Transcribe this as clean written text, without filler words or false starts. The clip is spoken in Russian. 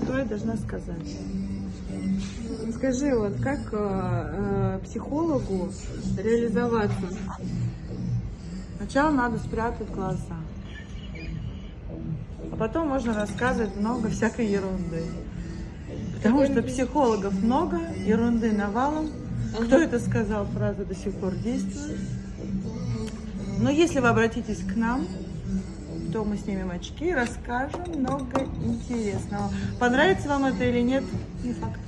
что я должна сказать? Скажи, вот как психологу реализоваться? Сначала надо спрятать глаза, а потом можно рассказывать много всякой ерунды. Потому что психологов много, ерунды навалом. Кто это сказал, фраза до сих пор действует. Но если вы обратитесь к нам, то мы снимем очки и расскажем много интересного. Понравится вам это или нет, не факт.